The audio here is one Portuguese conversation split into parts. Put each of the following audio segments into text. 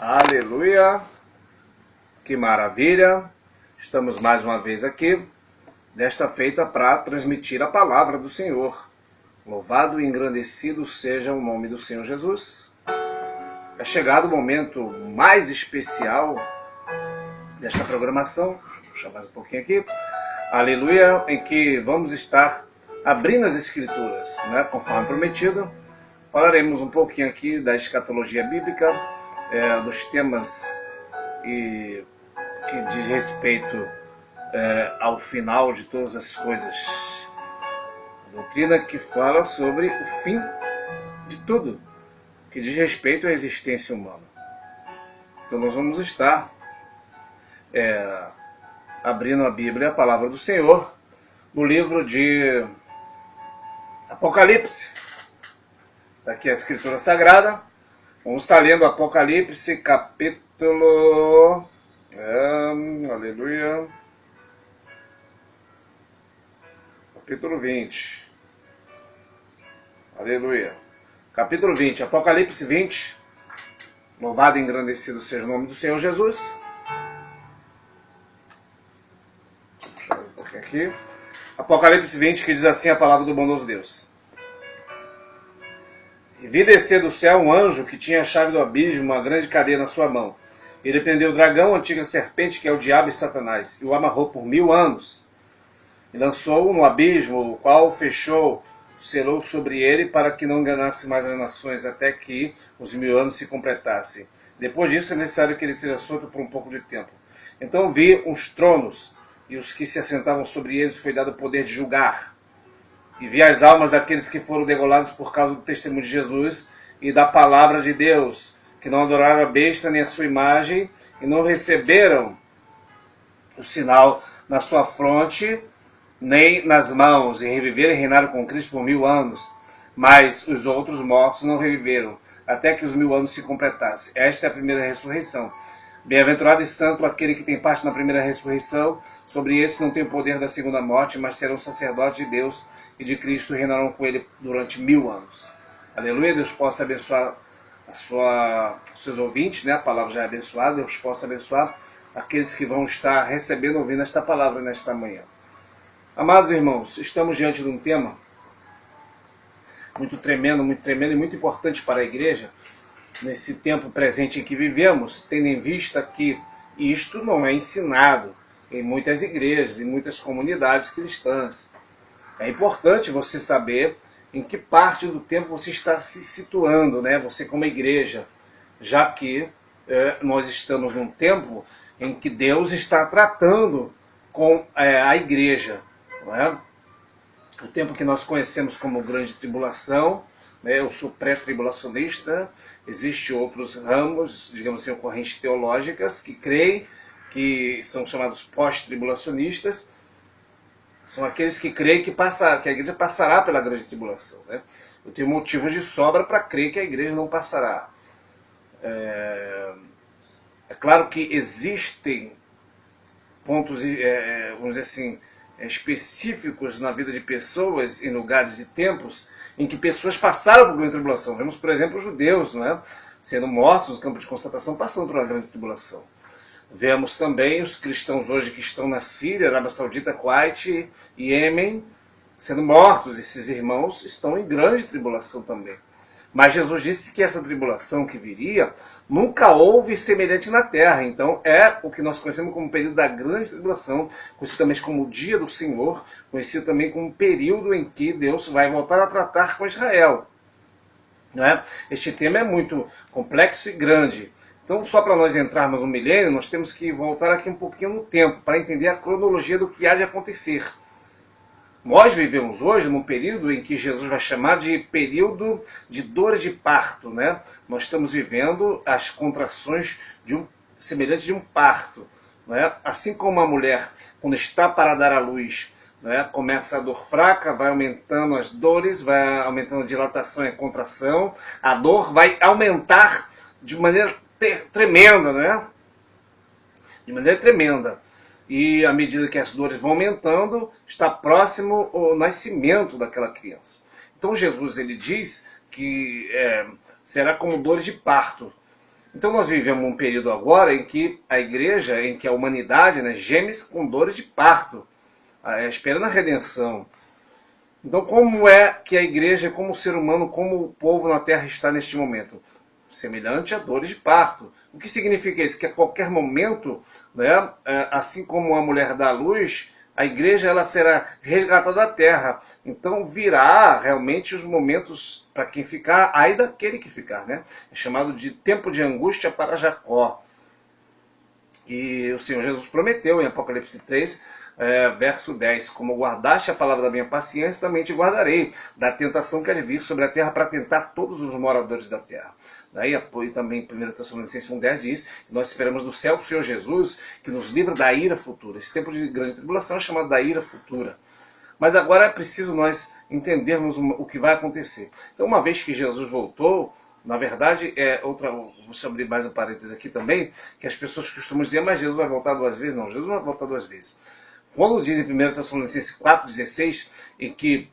Aleluia! Que maravilha! Estamos mais uma vez aqui, desta feita para transmitir a palavra do Senhor. Louvado e engrandecido seja o nome do Senhor Jesus. É chegado o momento mais especial desta programação. Vou chamar mais um pouquinho aqui. Aleluia! Em que vamos estar abrindo as Escrituras, né? Conforme prometido. Falaremos um pouquinho aqui da escatologia bíblica, dos temas que diz respeito ao final de todas as coisas. A doutrina que fala sobre o fim de tudo, que diz respeito à existência humana. Então nós vamos estar abrindo a Bíblia, a palavra do Senhor, no livro de Apocalipse. Está aqui a Escritura Sagrada. Vamos estar lendo Apocalipse, capítulo... aleluia. Capítulo 20. Aleluia. Capítulo 20, Apocalipse 20. Louvado e engrandecido seja o nome do Senhor Jesus. Deixa eu ver um pouquinho aqui. Apocalipse 20, que diz assim a palavra do bondoso Deus. E vi descer do céu um anjo que tinha a chave do abismo, uma grande cadeia na sua mão. Ele prendeu o dragão, a antiga serpente, que é o diabo e Satanás, e o amarrou por 1000 anos. E lançou-o no abismo, o qual fechou, selou sobre ele, para que não enganasse mais as nações, até que os 1000 anos se completassem. Depois disso é necessário que ele seja solto por um pouco de tempo. Então vi uns tronos, e os que se assentavam sobre eles foi dado o poder de julgar. E vi as almas daqueles que foram degolados por causa do testemunho de Jesus e da palavra de Deus, que não adoraram a besta nem a sua imagem, e não receberam o sinal na sua fronte, nem nas mãos, e reviveram e reinaram com Cristo por 1000 anos. Mas os outros mortos não reviveram, até que os 1000 anos se completassem. Esta é a primeira ressurreição. Bem-aventurado e santo aquele que tem parte na primeira ressurreição. Sobre esse não tem o poder da segunda morte, mas serão sacerdotes de Deus e de Cristo, e reinarão com ele durante 1000 anos. Aleluia. Deus possa abençoar os seus ouvintes, né? A palavra já é abençoada. Deus possa abençoar aqueles que vão estar recebendo, ouvindo esta palavra nesta manhã. Amados irmãos, estamos diante de um tema muito tremendo e muito importante para a igreja, nesse tempo presente em que vivemos, tendo em vista que isto não é ensinado em muitas igrejas, em muitas comunidades cristãs. É importante você saber em que parte do tempo você está se situando, né? Você como igreja, já que nós estamos num tempo em que Deus está tratando com a igreja, não é? O tempo que nós conhecemos como grande tribulação. Eu sou pré-tribulacionista, existem outros ramos, digamos assim, correntes teológicas que creem, que são chamados pós-tribulacionistas, são aqueles que creem que a igreja passará pela grande tribulação, né? Eu tenho motivos de sobra para crer que a igreja não passará. É claro que existem pontos, vamos dizer assim, específicos na vida de pessoas, em lugares e tempos, em que pessoas passaram por grande tribulação. Vemos, por exemplo, os judeus, né, sendo mortos no campo de concentração, passando por uma grande tribulação. Vemos também os cristãos hoje que estão na Síria, Arábia Saudita, Kuwait e Iêmen, sendo mortos. Esses irmãos estão em grande tribulação também. Mas Jesus disse que essa tribulação que viria nunca houve semelhante na terra. Então é o que nós conhecemos como período da grande tribulação, conhecido também como o dia do Senhor, conhecido também como o período em que Deus vai voltar a tratar com Israel. Não é? Este tema é muito complexo e grande. Então, só para nós entrarmos no milênio, nós temos que voltar aqui um pouquinho no tempo, para entender a cronologia do que há de acontecer. Nós vivemos hoje num período em que Jesus vai chamar de período de dores de parto, né? Nós estamos vivendo as contrações semelhantes de um parto, né? Assim como uma mulher, quando está para dar à luz, né, começa a dor fraca, vai aumentando as dores, vai aumentando a dilatação e a contração, a dor vai aumentar de maneira tremenda, né? De maneira tremenda. E à medida que as dores vão aumentando, está próximo o nascimento daquela criança. Então Jesus ele diz que será como dores de parto. Então nós vivemos um período agora em que a igreja, em que a humanidade, né, geme com dores de parto, esperando a redenção. Então como é que a igreja, como o ser humano, como o povo na terra está neste momento? Semelhante a dores de parto. O que significa isso? Que a qualquer momento, né, assim como a mulher dá luz, a igreja ela será resgatada da terra. Então virá realmente os momentos para quem ficar, ai daquele que ficar, né? É chamado de tempo de angústia para Jacó. E o Senhor Jesus prometeu em Apocalipse 3, verso 10, como guardaste a palavra da minha paciência, também te guardarei da tentação que há de vir sobre a terra para tentar todos os moradores da terra. Daí apoio também 1 Tessalonicenses 1,10 diz que nós esperamos do céu para o Senhor Jesus, que nos livra da ira futura. Esse tempo de grande tribulação é chamado da ira futura. Mas agora é preciso nós entendermos o que vai acontecer. Então, uma vez que Jesus voltou, na verdade, vou abrir mais um parênteses aqui também, que as pessoas costumam dizer, mas Jesus vai voltar duas vezes. Não, Jesus não vai voltar duas vezes. Quando diz em 1 Tessalonicenses 4,16, em que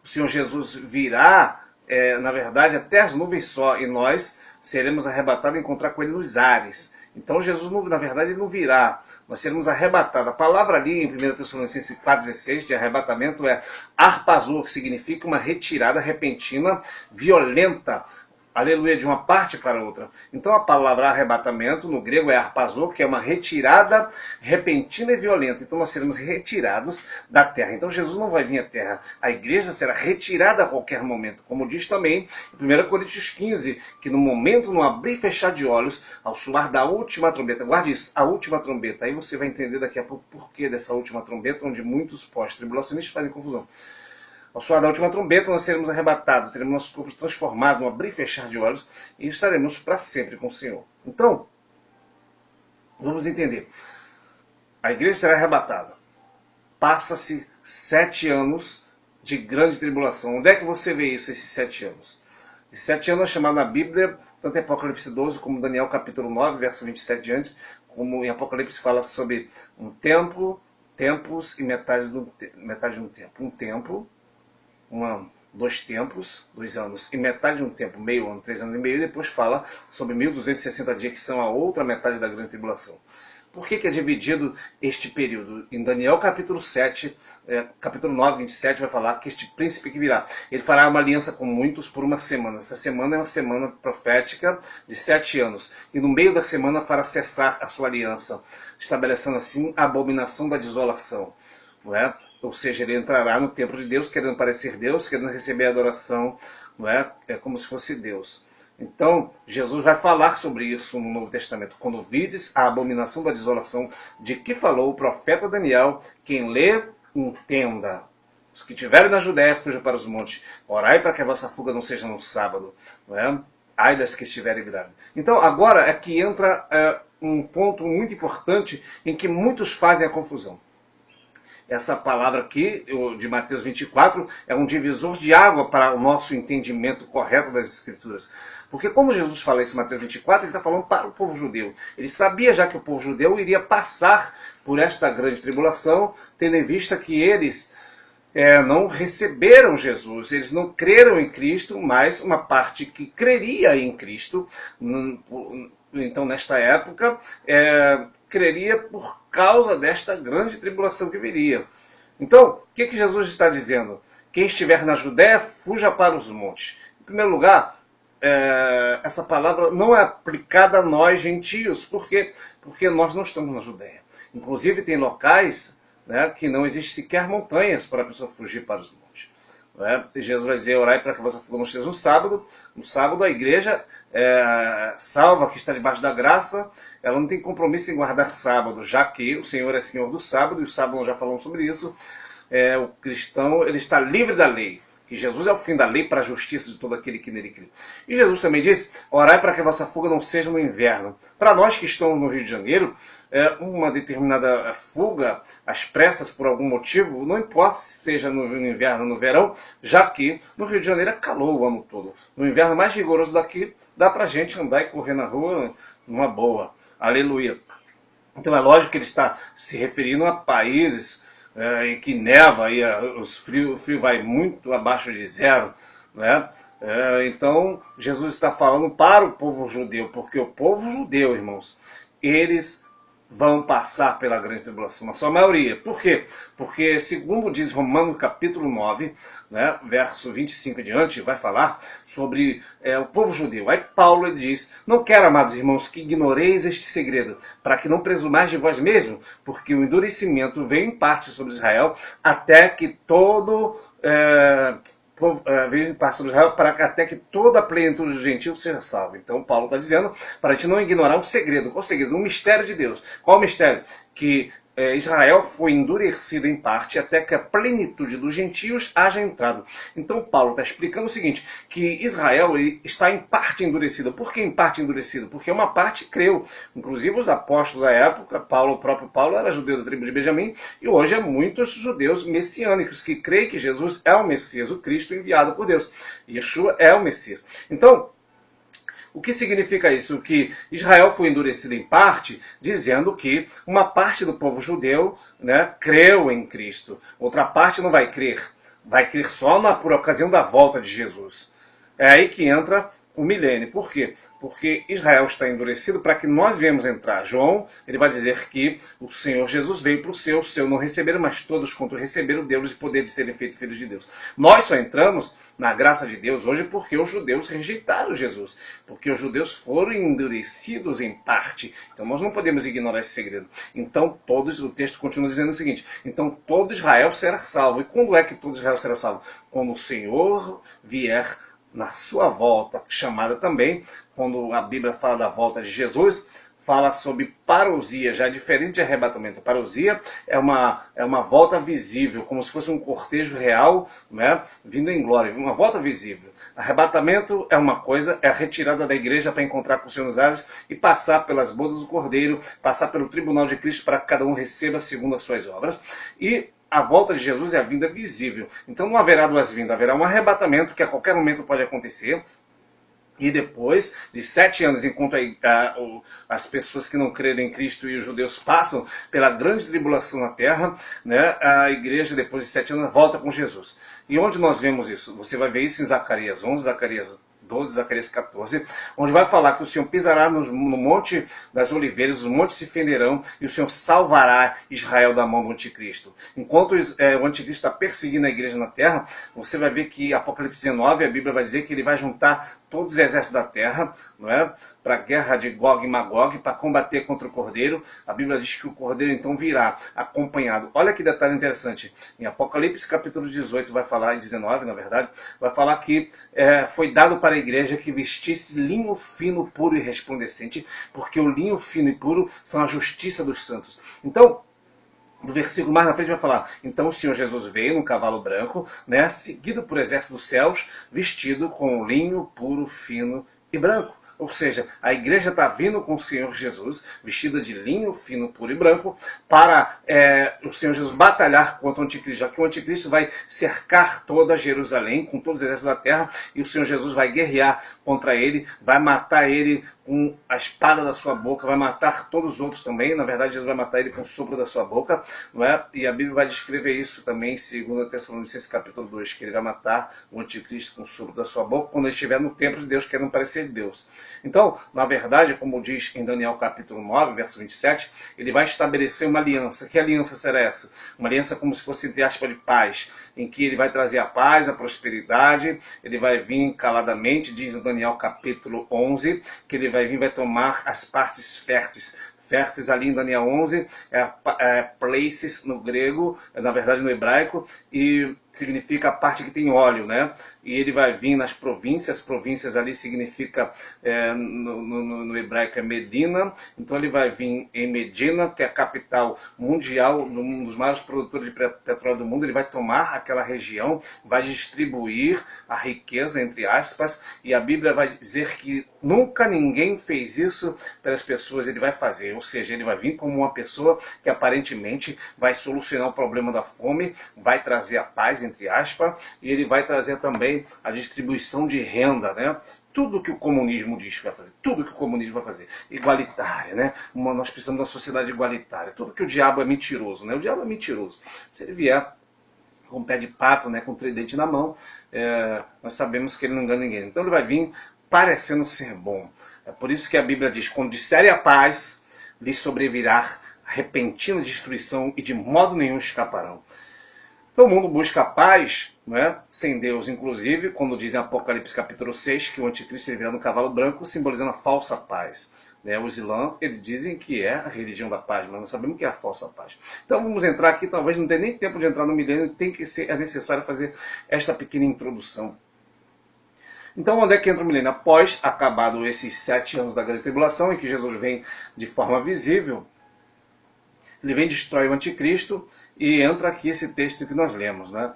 o Senhor Jesus virá, na verdade, até as nuvens só, e nós seremos arrebatados e encontrar com ele nos ares. Então Jesus, na verdade, ele não virá, nós seremos arrebatados. A palavra ali em 1 Tessalonicenses 4,16 de arrebatamento é arpazor, que significa uma retirada repentina, violenta, aleluia, de uma parte para outra. Então a palavra arrebatamento no grego é arpazor, que é uma retirada repentina e violenta. Então nós seremos retirados da terra. Então Jesus não vai vir à terra. A igreja será retirada a qualquer momento. Como diz também em 1 Coríntios 15, que no momento, no abrir e fechar de olhos, ao soar da última trombeta, guarde isso, a última trombeta. Aí você vai entender daqui a pouco o porquê dessa última trombeta, onde muitos pós-tribulacionistas fazem confusão. Ao soar da última trombeta, nós seremos arrebatados, teremos nossos corpos transformados, no abrir e fechar de olhos, e estaremos para sempre com o Senhor. Então, vamos entender. A igreja será arrebatada. Passa-se 7 anos de grande tribulação. Onde é que você vê isso, esses 7 anos? Esses 7 anos é chamado na Bíblia, tanto em Apocalipse 12, como Daniel capítulo 9, verso 27 diante, como em Apocalipse fala sobre um tempo, tempos e metade de um tempo. Um tempo, 2 tempos, 2 anos, e metade de um tempo, meio ano, 3 anos e meio, e depois fala sobre 1260 dias, que são a outra metade da grande tribulação. Por que é dividido este período? Em Daniel capítulo 7, capítulo 9, 27, vai falar que este príncipe que virá, ele fará uma aliança com muitos por uma semana. Essa semana é uma semana profética de 7 anos. E no meio da semana fará cessar a sua aliança, estabelecendo assim a abominação da desolação. Não é? Ou seja, ele entrará no templo de Deus, querendo parecer Deus, querendo receber a adoração, não é? É como se fosse Deus. Então, Jesus vai falar sobre isso no Novo Testamento. Quando vides a abominação da desolação, de que falou o profeta Daniel, quem lê, entenda. Os que estiverem na Judéia, fujam para os montes. Orai para que a vossa fuga não seja no sábado. Não é? Ai das que estiverem viradas. Então, agora é que entra um ponto muito importante em que muitos fazem a confusão. Essa palavra aqui, de Mateus 24, é um divisor de água para o nosso entendimento correto das Escrituras. Porque quando Jesus fala isso em Mateus 24, ele está falando para o povo judeu. Ele sabia já que o povo judeu iria passar por esta grande tribulação, tendo em vista que eles não receberam Jesus, eles não creram em Cristo, mas uma parte que creria em Cristo, então nesta época, creria por causa desta grande tribulação que viria. Então, o que Jesus está dizendo? Quem estiver na Judéia, fuja para os montes. Em primeiro lugar, essa palavra não é aplicada a nós gentios. Por quê? Porque nós não estamos na Judéia. Inclusive tem locais, né, que não existe sequer montanhas para a pessoa fugir para os montes. Jesus vai dizer, orai para que a vossa fuga não seja no sábado. No sábado a igreja salva, que está debaixo da graça, ela não tem compromisso em guardar sábado, já que o Senhor é Senhor do sábado, e o sábado nós já falamos sobre isso. O cristão ele está livre da lei, que Jesus é o fim da lei para a justiça de todo aquele que nele crê. E Jesus também diz, orai para que a vossa fuga não seja no inverno. Para nós que estamos no Rio de Janeiro, uma determinada fuga, às pressas por algum motivo, não importa se seja no inverno ou no verão, já que no Rio de Janeiro é calor o ano todo. No inverno mais rigoroso daqui, dá para a gente andar e correr na rua numa boa. Aleluia. Então é lógico que ele está se referindo a países em que neva, e o frio vai muito abaixo de zero, né? Então, Jesus está falando para o povo judeu, porque o povo judeu, irmãos, eles vão passar pela grande tribulação, a sua maioria. Por quê? Porque, segundo diz Romanos capítulo 9, né, verso 25 em diante, vai falar sobre o povo judeu. Aí Paulo ele diz: não quero, amados irmãos, que ignoreis este segredo, para que não presumais de vós mesmos, porque o endurecimento vem em parte sobre Israel, até que todo... veio em parte sobre Israel, para que até que toda a plenitude dos gentios seja salva. Então Paulo está dizendo para a gente não ignorar um segredo. Qual o segredo? Um mistério de Deus. Qual o mistério? Que Israel foi endurecido em parte até que a plenitude dos gentios haja entrado. Então Paulo está explicando o seguinte, que Israel ele está em parte endurecido. Por que em parte endurecido? Porque uma parte creu. Inclusive os apóstolos da época, o próprio Paulo era judeu da tribo de Benjamim, e hoje há muitos judeus messiânicos que creem que Jesus é o Messias, o Cristo enviado por Deus. Yeshua é o Messias. Então, o que significa isso? Que Israel foi endurecido em parte, dizendo que uma parte do povo judeu, né, creu em Cristo. Outra parte não vai crer. Vai crer só por ocasião da volta de Jesus. É aí que entra o milênio. Por quê? Porque Israel está endurecido para que nós viemos entrar. João, ele vai dizer que o Senhor Jesus veio para o seu não receberam, mas todos quanto receberam deu-lhes o poder de serem feitos filhos de Deus. Nós só entramos na graça de Deus hoje porque os judeus rejeitaram Jesus, porque os judeus foram endurecidos em parte. Então nós não podemos ignorar esse segredo. Então o texto continua dizendo o seguinte, então todo Israel será salvo. E quando é que todo Israel será salvo? Quando o Senhor vier na sua volta, chamada também, quando a Bíblia fala da volta de Jesus, fala sobre parousia, já diferente de arrebatamento. Parousia é uma volta visível, como se fosse um cortejo real, né, vindo em glória, uma volta visível. Arrebatamento é uma coisa, é a retirada da igreja para encontrar com o Senhor nos ares e passar pelas bodas do Cordeiro, passar pelo tribunal de Cristo para que cada um receba segundo as suas obras. E a volta de Jesus é a vinda visível. Então não haverá duas vindas, haverá um arrebatamento que a qualquer momento pode acontecer. E depois de 7 anos, enquanto as pessoas que não creem em Cristo e os judeus passam pela grande tribulação na terra, né, a igreja, depois de 7 anos, volta com Jesus. E onde nós vemos isso? Você vai ver isso em Zacarias 11, Zacarias 12, Zacarias 14, onde vai falar que o Senhor pisará no monte das oliveiras, os montes se fenderão e o Senhor salvará Israel da mão do anticristo. Enquanto o anticristo está perseguindo a igreja na terra, você vai ver que Apocalipse 19, a Bíblia vai dizer que ele vai juntar todos os exércitos da terra, não é? Para a guerra de Gog e Magog, para combater contra o Cordeiro. A Bíblia diz que o Cordeiro então virá acompanhado. Olha que detalhe interessante. Em Apocalipse capítulo 18 vai falar, em 19 na verdade, vai falar que foi dado para a igreja que vestisse linho fino, puro e resplandecente, porque o linho fino e puro são a justiça dos santos. Então, no versículo mais na frente vai falar, então o Senhor Jesus veio num cavalo branco, né, seguido por exército dos céus, vestido com linho puro, fino e branco. Ou seja, a igreja está vindo com o Senhor Jesus, vestida de linho fino, puro e branco, para o Senhor Jesus batalhar contra o anticristo, já que o anticristo vai cercar toda Jerusalém, com todos os exércitos da terra, e o Senhor Jesus vai guerrear contra ele, vai matar ele com a espada da sua boca, vai matar todos os outros também. Na verdade, Jesus vai matar ele com o sopro da sua boca, não é? E a Bíblia vai descrever isso também, segundo Tessalonicenses capítulo 2, que ele vai matar o anticristo com o sopro da sua boca, quando ele estiver no templo de Deus, querendo parecer de Deus. Então, na verdade, como diz em Daniel capítulo 9, verso 27, ele vai estabelecer uma aliança. Que aliança será essa? Uma aliança como se fosse, entre aspas, de paz, em que ele vai trazer a paz, a prosperidade, ele vai vir caladamente, diz em Daniel capítulo 11, que ele vai vir, vai tomar as partes férteis. Férteis ali em Daniel 11, places no grego, na verdade no hebraico, e significa a parte que tem óleo, né? E ele vai vir nas províncias, as províncias ali significa, no hebraico é Medina, então ele vai vir em Medina, que é a capital mundial, um dos maiores produtores de petróleo do mundo, ele vai tomar aquela região, vai distribuir a riqueza, entre aspas, e a Bíblia vai dizer que nunca ninguém fez isso pelas pessoas, ele vai fazer, ou seja, ele vai vir como uma pessoa que aparentemente vai solucionar o problema da fome, vai trazer a paz, entre aspas, e ele vai trazer também a distribuição de renda, né? Tudo que o comunismo diz que vai fazer, tudo que o comunismo vai fazer, igualitária, né? Nós precisamos de uma sociedade igualitária, tudo que o diabo é mentiroso, né? O diabo é mentiroso. Se ele vier com pé de pato, né, com tridente na mão, nós sabemos que ele não engana ninguém. Então ele vai vir parecendo ser bom. É por isso que a Bíblia diz, quando disserem a paz, lhes sobrevirá repentina destruição e de modo nenhum escaparão. Então o mundo busca a paz, né, sem Deus, inclusive, quando diz em Apocalipse capítulo 6 que o anticristo virá no cavalo branco, simbolizando a falsa paz. Os Islã, eles dizem que é a religião da paz, mas não sabemos o que é a falsa paz. Então vamos entrar aqui, talvez não tenha nem tempo de entrar no milênio, é necessário fazer esta pequena introdução. Então onde é que entra o milênio? Após acabado esses 7 anos da grande tribulação, em que Jesus vem de forma visível, ele vem, destrói o anticristo, e entra aqui esse texto que nós lemos, né?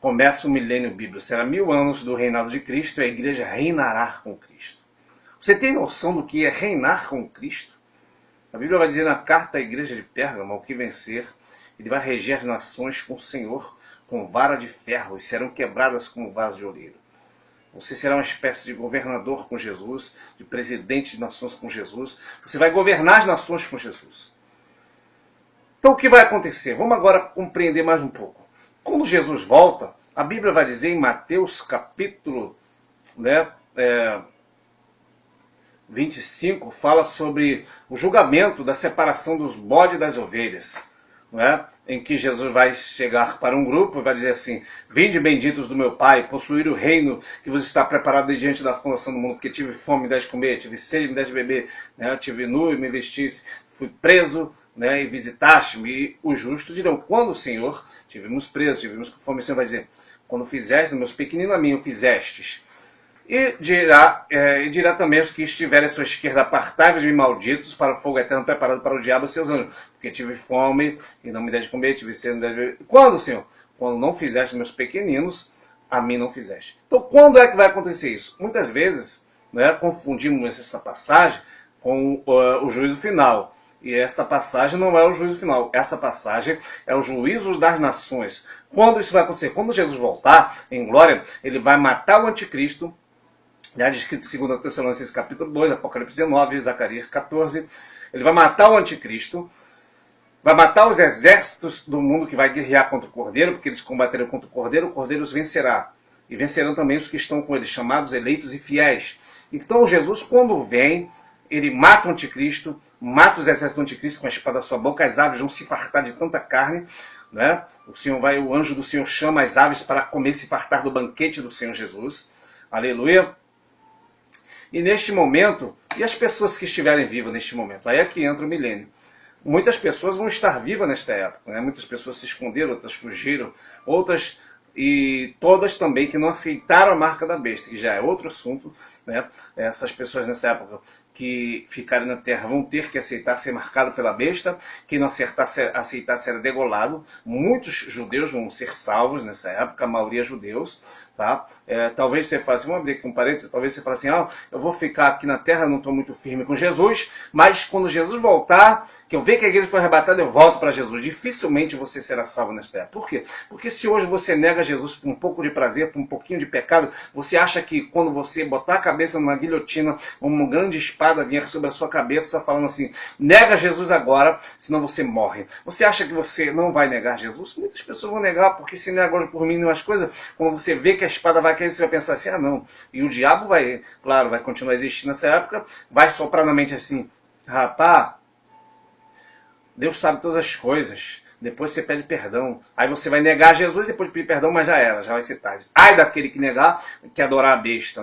Começa o milênio bíblico, será 1000 anos do reinado de Cristo, e a igreja reinará com Cristo. Você tem noção do que é reinar com Cristo? A Bíblia vai dizer na carta à igreja de Pérgamo, ao que vencer, ele vai reger as nações com o Senhor, com vara de ferro, e serão quebradas como vaso de oleiro. Você será uma espécie de governador com Jesus, de presidente de nações com Jesus. Você vai governar as nações com Jesus. Então o que vai acontecer? Vamos agora compreender mais um pouco. Quando Jesus volta, a Bíblia vai dizer em Mateus capítulo 25, fala sobre o julgamento da separação dos bodes e das ovelhas. Em que Jesus vai chegar para um grupo e vai dizer assim: vinde benditos do meu Pai, possuir o reino que vos está preparado diante da fundação do mundo, porque tive fome e me deste comer, tive sede e me deste beber, tive nu e me vestiste, fui preso, e visitaste-me. E os justos dirão: quando, Senhor, tivemos presos, tivemos com fome? O Senhor vai dizer: quando fizeste, meus pequeninos a mim o fizestes. E dirá também aos que estiverem à sua esquerda: apartai-vos de mim, malditos, para o fogo eterno preparado para o diabo e seus anjos. Porque tive fome e não me deste comer, tive sede e não me deste beber. Quando, Senhor? Quando não fizeste meus pequeninos, a mim não fizeste. Então, quando é que vai acontecer isso? Muitas vezes confundimos essa passagem com o juízo final. E esta passagem não é o juízo final. Essa passagem é o juízo das nações. Quando isso vai acontecer? Quando Jesus voltar em glória, ele vai matar o anticristo. Já descrito em 2 Tessalonicenses capítulo 2, Apocalipse 19, Zacarias 14. Ele vai matar o anticristo, vai matar os exércitos do mundo que vai guerrear contra o Cordeiro, porque eles combaterão contra o Cordeiro os vencerá. E vencerão também os que estão com ele, chamados, eleitos e fiéis. Então Jesus, quando vem, ele mata o anticristo, mata os exércitos do anticristo com a espada da sua boca, as aves vão se fartar de tanta carne. O anjo do Senhor chama as aves para comer e se fartar do banquete do Senhor Jesus. Aleluia. E neste momento, e as pessoas que estiverem vivas neste momento? Aí é que entra o milênio. Muitas pessoas vão estar vivas nesta época. Muitas pessoas se esconderam, outras fugiram, outras e todas também que não aceitaram a marca da besta, que já é outro assunto. Essas pessoas nessa época que ficarem na terra vão ter que aceitar ser marcado pela besta. Quem não aceitar ser degolado. Muitos judeus vão ser salvos nessa época, a maioria judeus. Talvez você faça, vamos abrir aqui um parênteses, talvez você fale assim: eu vou ficar aqui na terra, não estou muito firme com Jesus, mas quando Jesus voltar, que eu ver que a igreja foi arrebatada, eu volto para Jesus. Dificilmente você será salvo nesta terra. Por quê? Porque se hoje você nega Jesus por um pouco de prazer, por um pouquinho de pecado, você acha que quando você botar a cabeça numa guilhotina, uma grande espada vier sobre a sua cabeça, falando assim: nega Jesus agora, senão você morre. Você acha que você não vai negar Jesus? Muitas pessoas vão negar, porque se nega agora por mim umas coisas, quando você vê que a espada vai cair, você vai pensar assim: não. E o diabo vai continuar existindo nessa época, vai soprar na mente assim: rapaz, Deus sabe todas as coisas. Depois você pede perdão. Aí você vai negar Jesus, depois de pedir perdão, mas já era, já vai ser tarde. Ai daquele que negar, que adorar a besta,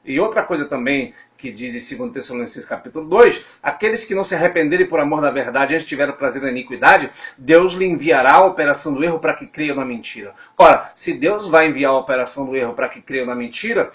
E outra coisa também que diz em 2 Tessalonicenses capítulo 2, aqueles que não se arrependerem por amor da verdade, antes tiveram prazer na iniquidade, Deus lhe enviará a operação do erro para que creiam na mentira. Ora, se Deus vai enviar a operação do erro para que creiam na mentira,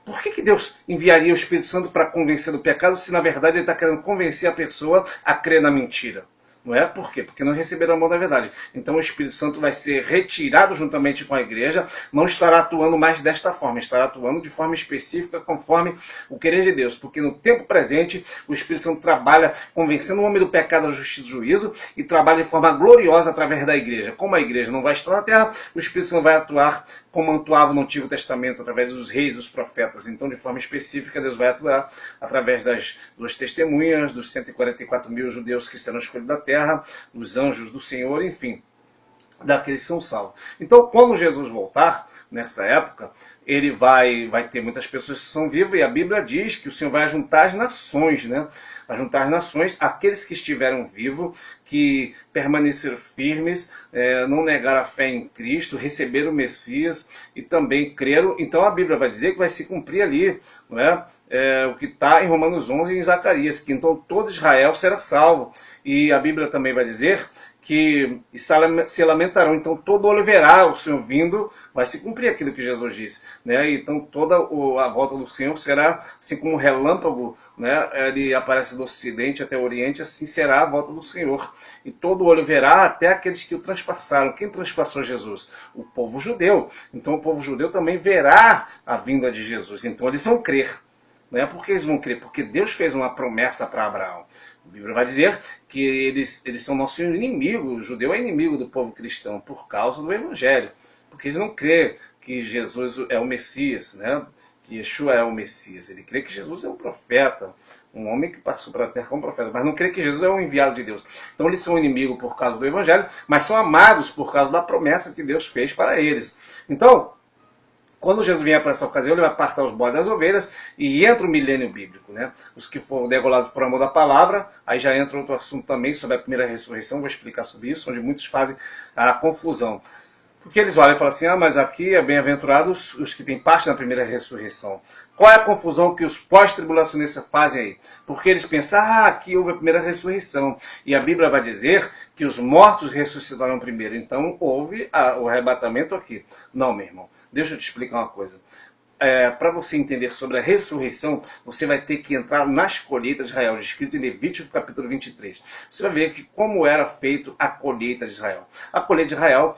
por que Deus enviaria o Espírito Santo para convencer do pecado, se na verdade ele está querendo convencer a pessoa a crer na mentira? Não é? Por quê? Porque não receberam o amor da verdade. Então o Espírito Santo vai ser retirado juntamente com a igreja, não estará atuando mais desta forma, estará atuando de forma específica, conforme o querer de Deus. Porque no tempo presente, o Espírito Santo trabalha convencendo o homem do pecado, da justiça e do juízo, e trabalha de forma gloriosa através da igreja. Como a igreja não vai estar na terra, o Espírito Santo vai atuar como atuava no Antigo Testamento, através dos reis, dos profetas. Então, de forma específica, Deus vai atuar através das duas testemunhas, dos 144 mil judeus que serão escolhidos da terra, dos anjos do Senhor, enfim. daqueles que são salvos. Então, quando Jesus voltar, nessa época, ele vai ter muitas pessoas que são vivas, e a Bíblia diz que o Senhor vai juntar as nações, né? Vai juntar as nações, aqueles que estiveram vivos, que permaneceram firmes, não negaram a fé em Cristo, receberam o Messias e também creram. Então a Bíblia vai dizer que vai se cumprir ali, não é? O que está em Romanos 11 e em Zacarias, que então todo Israel será salvo. E a Bíblia também vai dizer que se lamentarão, então todo olho verá o Senhor vindo, vai se cumprir aquilo que Jesus disse, né? Então toda a volta do Senhor será assim como um relâmpago, né? Ele aparece do ocidente até o oriente, assim será a volta do Senhor, e todo olho verá, até aqueles que o transpassaram. Quem transpassou Jesus? O povo judeu. Então o povo judeu também verá a vinda de Jesus, então eles vão crer. Não é porque eles vão crer, porque Deus fez uma promessa para Abraão. A Bíblia vai dizer que eles são nosso inimigo, o judeu é inimigo do povo cristão por causa do Evangelho, porque eles não crêem que Jesus é o Messias, né? Que Yeshua é o Messias. Ele crê que Jesus é um profeta, um homem que passou para a terra como profeta, mas não crê que Jesus é o enviado de Deus. Então eles são inimigos por causa do Evangelho, mas são amados por causa da promessa que Deus fez para eles. Então, quando Jesus vier para essa ocasião, ele vai apartar os bodes das ovelhas e entra o milênio bíblico, né? Os que foram degolados por amor da palavra, aí já entra outro assunto também sobre a primeira ressurreição, vou explicar sobre isso, onde muitos fazem a confusão. Porque eles olham e falam assim, mas aqui é bem-aventurados os que têm parte na primeira ressurreição. Qual é a confusão que os pós-tribulacionistas fazem aí? Porque eles pensam, aqui houve a primeira ressurreição. E a Bíblia vai dizer que os mortos ressuscitarão primeiro. Então houve o arrebatamento aqui. Não, meu irmão. Deixa eu te explicar uma coisa. Para você entender sobre a ressurreição, você vai ter que entrar nas colheitas de Israel, escrito em Levítico capítulo 23. Você vai ver que como era feito a colheita de Israel. A colheita de Israel,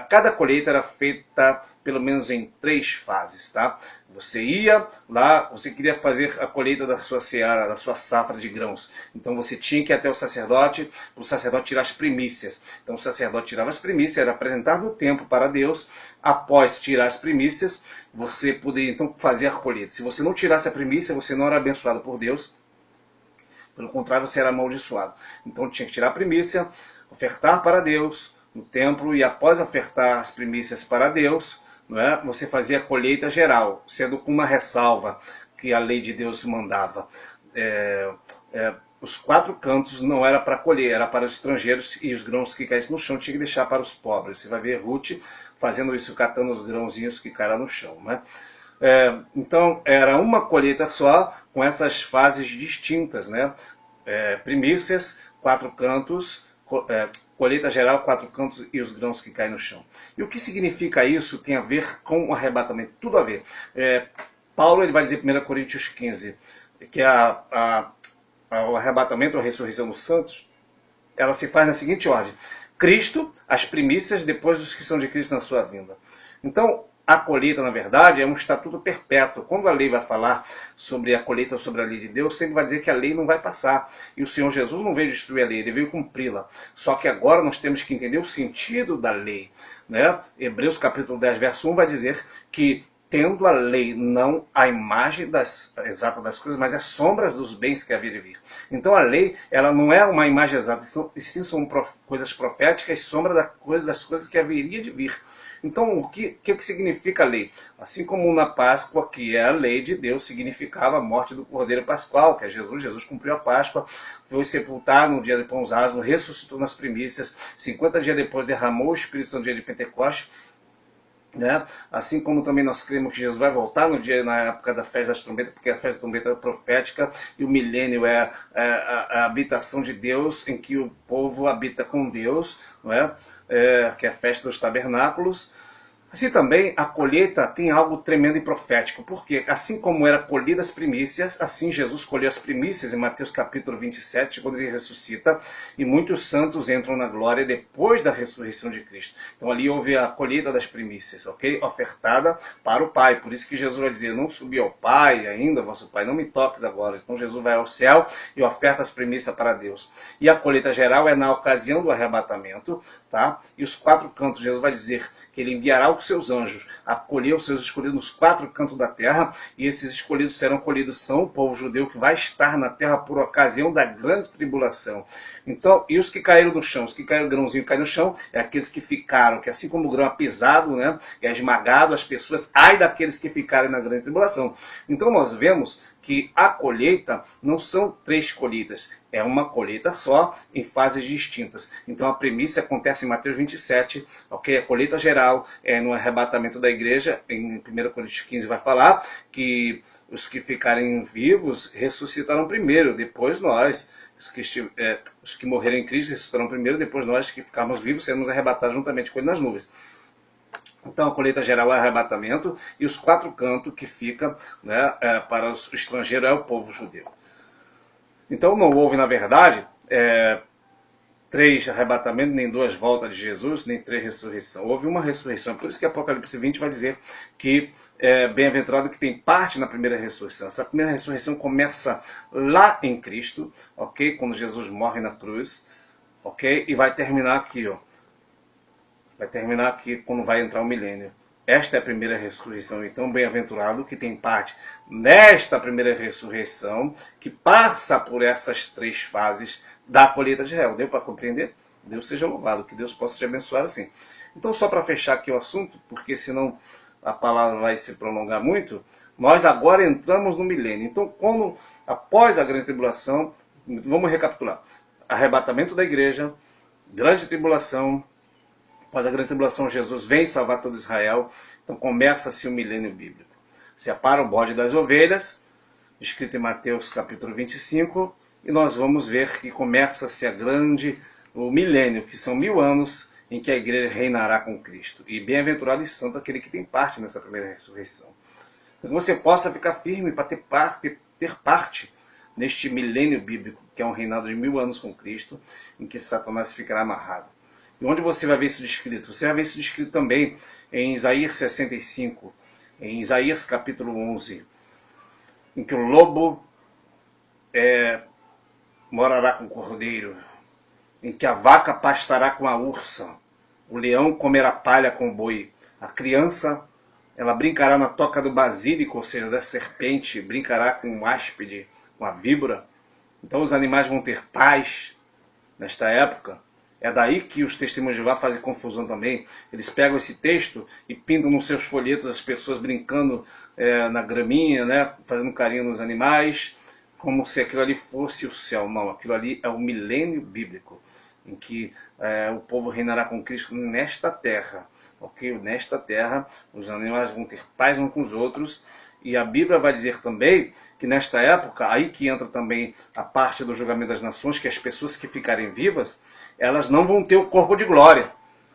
cada colheita era feita pelo menos em 3 fases, tá? Você ia lá, você queria fazer a colheita da sua seara, da sua safra de grãos. Então você tinha que ir até o sacerdote, para o sacerdote tirar as primícias. Então o sacerdote tirava as primícias, era apresentado no templo para Deus. Após tirar as primícias, você poderia então fazer a colheita. Se você não tirasse a primícia, você não era abençoado por Deus. Pelo contrário, você era amaldiçoado. Então tinha que tirar a primícia, ofertar para Deus no templo, e após ofertar as primícias para Deus, não é? Você fazia a colheita geral, sendo com uma ressalva que a lei de Deus mandava. Os 4 cantos não era para colher, era para os estrangeiros, e os grãos que caíssem no chão tinha que deixar para os pobres. Você vai ver Ruth fazendo isso, catando os grãozinhos que caíram no chão, né? Então era uma colheita só, com essas fases distintas, né? Primícias, 4 cantos, colheita geral, 4 cantos e os grãos que caem no chão. E o que significa isso tem a ver com o arrebatamento, tudo a ver. Paulo ele vai dizer em 1 Coríntios 15 que o arrebatamento, a ressurreição dos santos, ela se faz na seguinte ordem: Cristo, as primícias, depois os que são de Cristo na sua vinda. Então, a colheita, na verdade, é um estatuto perpétuo. Quando a lei vai falar sobre a colheita ou sobre a lei de Deus, sempre vai dizer que a lei não vai passar. E o Senhor Jesus não veio destruir a lei, ele veio cumpri-la. Só que agora nós temos que entender o sentido da lei, né? Hebreus capítulo 10, verso 1 vai dizer que tendo a lei não a imagem exata das coisas, mas as sombras dos bens que havia de vir. Então a lei, ela não é uma imagem exata, e sim são coisas proféticas, sombra das coisas que haveria de vir. Então, o que significa a lei? Assim como na Páscoa, que é a lei de Deus, significava a morte do Cordeiro Pascual, que é Jesus. Jesus cumpriu a Páscoa, foi sepultado no dia de Pães Asmos, ressuscitou nas primícias, 50 dias depois derramou o Espírito Santo no dia de Pentecostes. Né? Assim como também nós cremos que Jesus vai voltar na época da festa das trombetas, porque a festa da trombeta é profética, e o milênio é a habitação de Deus, em que o povo habita com Deus, não é? Que é a festa dos tabernáculos. Assim também a colheita tem algo tremendo e profético, porque assim como era colhida as primícias, assim Jesus colheu as primícias em Mateus capítulo 27, quando ele ressuscita, e muitos santos entram na glória depois da ressurreição de Cristo. Então ali houve a colheita das primícias, ok? Ofertada para o Pai. Por isso que Jesus vai dizer: não subi ao Pai ainda, vosso Pai, não me toques agora. Então Jesus vai ao céu e oferta as primícias para Deus. E a colheita geral é na ocasião do arrebatamento, tá? E os 4 cantos, Jesus vai dizer que ele enviará o seus anjos a colher os seus escolhidos nos 4 cantos da terra, e esses escolhidos serão colhidos são o povo judeu que vai estar na terra por ocasião da grande tribulação. Então, e os que caíram no chão? Os que caíram, o grãozinho cai no chão, é aqueles que ficaram, que assim como o grão é pisado, né, é esmagado, as pessoas, ai daqueles que ficarem na grande tribulação. Então nós vemos que a colheita não são 3 colheitas, é uma colheita só em fases distintas. Então a premissa acontece em Mateus 27, ok? A colheita geral é no arrebatamento da igreja, em 1 Coríntios 15 vai falar que os que ficarem vivos ressuscitarão primeiro, depois nós. Os que morrerem em Cristo ressuscitarão primeiro, depois nós que ficarmos vivos seremos arrebatados juntamente com ele nas nuvens. Então a colheita geral é arrebatamento, e os 4 cantos que fica, né, para o estrangeiro é o povo judeu. Então não houve, na verdade, 3 arrebatamentos, nem 2 voltas de Jesus, nem 3 ressurreições. Houve uma ressurreição. Por isso que Apocalipse 20 vai dizer que bem-aventurado que tem parte na primeira ressurreição. Essa primeira ressurreição começa lá em Cristo, ok? Quando Jesus morre na cruz, ok? E vai terminar aqui, ó. Vai terminar aqui quando vai entrar o milênio. Esta é a primeira ressurreição. Então, bem-aventurado que tem parte nesta primeira ressurreição, que passa por essas 3 fases da colheita de Israel. Deu para compreender? Deus seja louvado, que Deus possa te abençoar assim. Então, só para fechar aqui o assunto, porque senão a palavra vai se prolongar muito, nós agora entramos no milênio. Então, após a grande tribulação, vamos recapitular. Arrebatamento da igreja, grande tribulação. Após a grande tribulação, Jesus vem salvar todo Israel. Então começa-se o milênio bíblico. Separa o bode das ovelhas, escrito em Mateus capítulo 25, e nós vamos ver que começa-se o milênio, que são 1000 anos, em que a igreja reinará com Cristo. E bem-aventurado e santo aquele que tem parte nessa primeira ressurreição. Então, que você possa ficar firme para ter parte neste milênio bíblico, que é um reinado de 1000 anos com Cristo, em que Satanás ficará amarrado. E onde você vai ver isso descrito? Você vai ver isso descrito também em Isaías 65, em Isaías capítulo 11, em que o lobo morará com o cordeiro, em que a vaca pastará com a ursa, o leão comerá palha com o boi, a criança ela brincará na toca do basílico, ou seja, da serpente, brincará com o áspide, com a víbora. Então os animais vão ter paz nesta época. É daí que os testemunhos de Jeová fazem confusão também. Eles pegam esse texto e pintam nos seus folhetos as pessoas brincando na graminha, né, fazendo carinho nos animais, como se aquilo ali fosse o céu. Não, aquilo ali é o milênio bíblico, em que o povo reinará com Cristo nesta terra. Okay? Nesta terra, os animais vão ter paz uns com os outros. E a Bíblia vai dizer também que nesta época, aí que entra também a parte do julgamento das nações, que as pessoas que ficarem vivas, elas não vão ter o corpo de glória.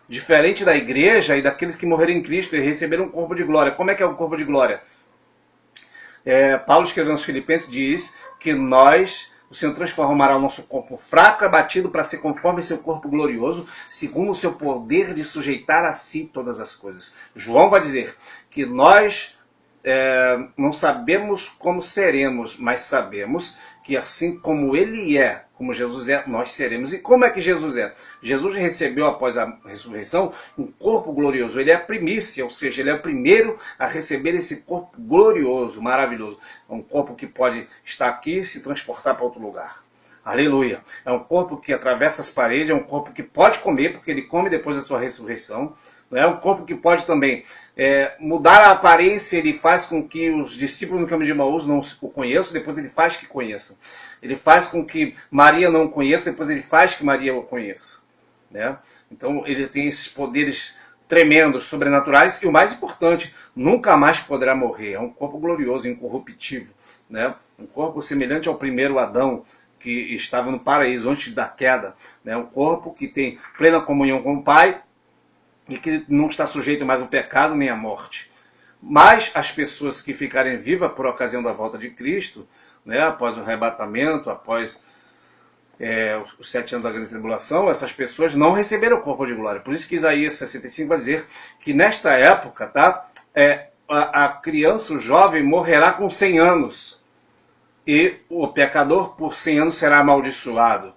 Diferente da igreja e daqueles que morreram em Cristo e receberam um corpo de glória. Como é que é o corpo de glória? Paulo escrevendo aos Filipenses diz que o Senhor transformará o nosso corpo fraco e abatido para ser conforme seu corpo glorioso, segundo o seu poder de sujeitar a si todas as coisas. João vai dizer que nós não sabemos como seremos, mas sabemos que assim como ele é, como Jesus é, nós seremos. E como é que Jesus é? Jesus recebeu após a ressurreição um corpo glorioso. Ele é a primícia, ou seja, ele é o primeiro a receber esse corpo glorioso, maravilhoso. É um corpo que pode estar aqui e se transportar para outro lugar. Aleluia! É um corpo que atravessa as paredes, é um corpo que pode comer, porque ele come depois da sua ressurreição. É um corpo que pode também mudar a aparência. Ele faz com que os discípulos no caminho de Emaús não o conheçam, depois ele faz que conheçam. Ele faz com que Maria não o conheça, depois ele faz que Maria o conheça. Né? Então ele tem esses poderes tremendos, sobrenaturais, e o mais importante, nunca mais poderá morrer. É um corpo glorioso, incorruptível. Né? Um corpo semelhante ao primeiro Adão, que estava no paraíso antes da queda. Né? Um corpo que tem plena comunhão com o Pai, e que não está sujeito mais ao pecado nem à morte. Mas as pessoas que ficarem vivas por ocasião da volta de Cristo, né, após o arrebatamento, após os 7 anos da grande tribulação, essas pessoas não receberam o corpo de glória. Por isso que Isaías 65 vai dizer que nesta época, tá, a criança, o jovem, morrerá com 100 anos. E o pecador por 100 anos será amaldiçoado.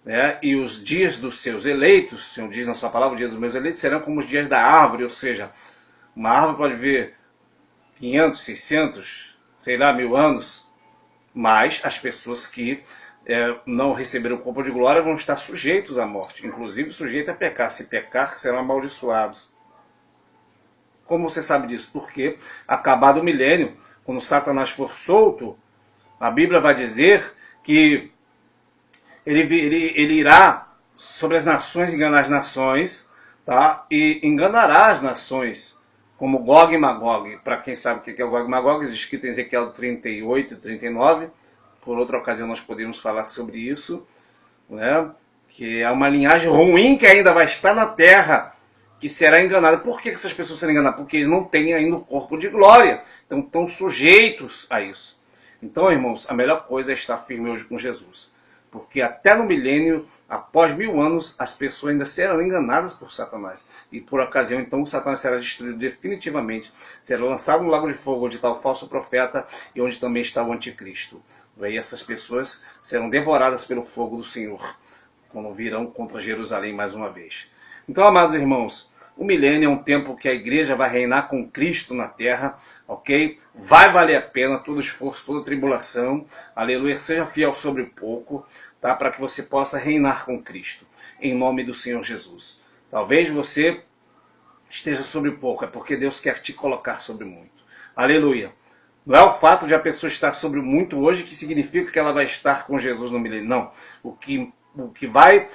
né? E os dias dos seus eleitos, o Senhor diz na sua palavra, os dias dos meus eleitos serão como os dias da árvore, ou seja, uma árvore pode ver 500, 600, sei lá, 1000 anos, mas as pessoas que não receberam o corpo de glória vão estar sujeitos à morte, inclusive sujeitos a pecar. Se pecar, serão amaldiçoados. Como você sabe disso? Porque, acabado o milênio, quando Satanás for solto, a Bíblia vai dizer que ele irá sobre as nações enganar as nações, tá? E enganará as nações, como Gog e Magog. Para quem sabe o que é o Gog e Magog, escrito em Ezequiel 38 e 39. Por outra ocasião nós podemos falar sobre isso, né? Que é uma linhagem ruim que ainda vai estar na terra, que será enganada. Por que essas pessoas serão enganadas? Porque eles não têm ainda o corpo de glória, então estão sujeitos a isso. Então, irmãos, a melhor coisa é estar firme hoje com Jesus. Porque até no milênio, após 1000 anos, as pessoas ainda serão enganadas por Satanás. E por ocasião, então, o Satanás será destruído definitivamente. Será lançado no lago de fogo, onde está o falso profeta e onde também está o anticristo. E essas pessoas serão devoradas pelo fogo do Senhor, quando virão contra Jerusalém mais uma vez. Então, amados irmãos, o milênio é um tempo que a igreja vai reinar com Cristo na terra, ok? Vai valer a pena todo esforço, toda tribulação, aleluia, seja fiel sobre pouco, tá? Para que você possa reinar com Cristo, em nome do Senhor Jesus. Talvez você esteja sobre pouco, é porque Deus quer te colocar sobre muito, aleluia. Não é o fato de a pessoa estar sobre muito hoje que significa que ela vai estar com Jesus no milênio, não. O que vai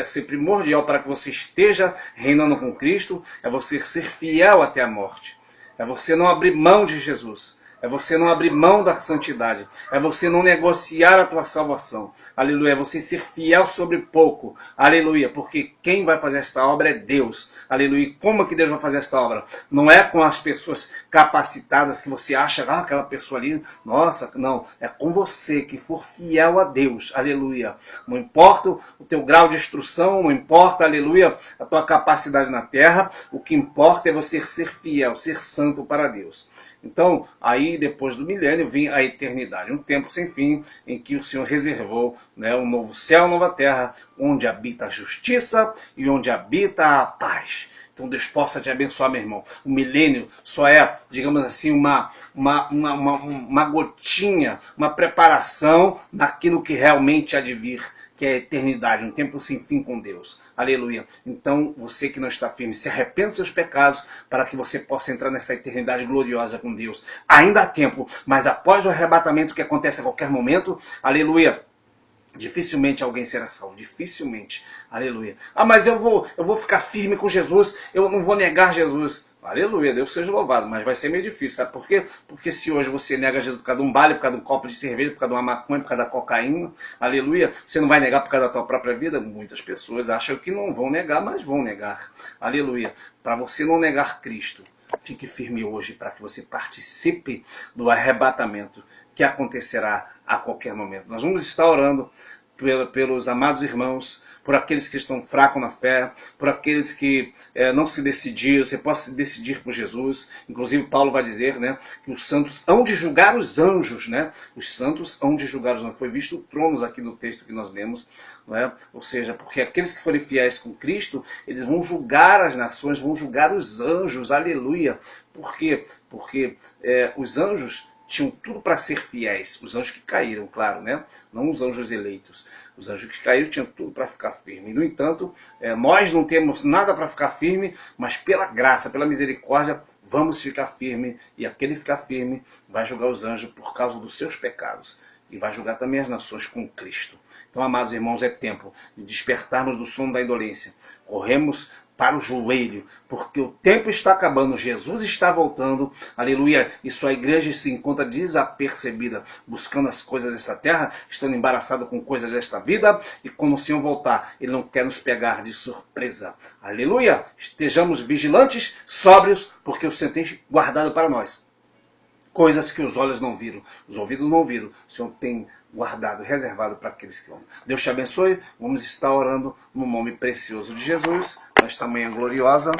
ser primordial para que você esteja reinando com Cristo é você ser fiel até a morte. É você não abrir mão de Jesus. É você não abrir mão da santidade. É você não negociar a tua salvação. Aleluia. É você ser fiel sobre pouco. Aleluia. Porque quem vai fazer esta obra é Deus. Aleluia. E como é que Deus vai fazer esta obra? Não é com as pessoas capacitadas que você acha, aquela pessoa ali, nossa, não. É com você que for fiel a Deus. Aleluia. Não importa o teu grau de instrução, não importa, aleluia, a tua capacidade na terra. O que importa é você ser fiel, ser santo para Deus. Então, aí depois do milênio vem a eternidade, um tempo sem fim em que o Senhor reservou, né, um novo céu, uma nova terra, onde habita a justiça e onde habita a paz. Então Deus possa te abençoar, meu irmão. O milênio só é, digamos assim, uma gotinha, uma preparação daquilo que realmente há de vir, que é a eternidade, um tempo sem fim com Deus. Aleluia. Então, você que não está firme, se arrependa dos seus pecados para que você possa entrar nessa eternidade gloriosa com Deus. Ainda há tempo, mas após o arrebatamento que acontece a qualquer momento, aleluia, dificilmente alguém será salvo, dificilmente, aleluia. Ah, mas eu vou ficar firme com Jesus, eu não vou negar Jesus. Aleluia, Deus seja louvado, mas vai ser meio difícil, sabe por quê? Porque se hoje você nega Jesus por causa de um baile, por causa de um copo de cerveja, por causa de uma maconha, por causa da cocaína, aleluia, você não vai negar por causa da tua própria vida? Muitas pessoas acham que não vão negar, mas vão negar, aleluia. Para você não negar Cristo, fique firme hoje para que você participe do arrebatamento que acontecerá a qualquer momento. Nós vamos estar orando pelos amados irmãos, por aqueles que estão fracos na fé, por aqueles que não se decidiram. Você pode se decidir por Jesus. Inclusive Paulo vai dizer, né, que os santos hão de julgar os anjos, né? Os santos hão de julgar os anjos. Foi visto tronos aqui no texto que nós lemos, né? Ou seja, porque aqueles que forem fiéis com Cristo, eles vão julgar as nações, vão julgar os anjos. Aleluia! Por quê? Porque os anjos tinham tudo para ser fiéis. Os anjos que caíram, claro, né? Não os anjos eleitos. Os anjos que caíram tinham tudo para ficar firme. No entanto, nós não temos nada para ficar firme, mas pela graça, pela misericórdia, vamos ficar firme. E aquele ficar firme vai julgar os anjos por causa dos seus pecados. E vai julgar também as nações com Cristo. Então, amados irmãos, é tempo de despertarmos do sono da indolência. Corremos para o joelho, porque o tempo está acabando, Jesus está voltando, aleluia, e sua igreja se encontra desapercebida, buscando as coisas desta terra, estando embaraçada com coisas desta vida, e quando o Senhor voltar, Ele não quer nos pegar de surpresa, aleluia, estejamos vigilantes, sóbrios, porque o Senhor tem guardado para nós coisas que os olhos não viram, os ouvidos não viram, o Senhor tem guardado, reservado para aqueles que amam. Deus te abençoe, vamos estar orando no nome precioso de Jesus, nesta manhã gloriosa.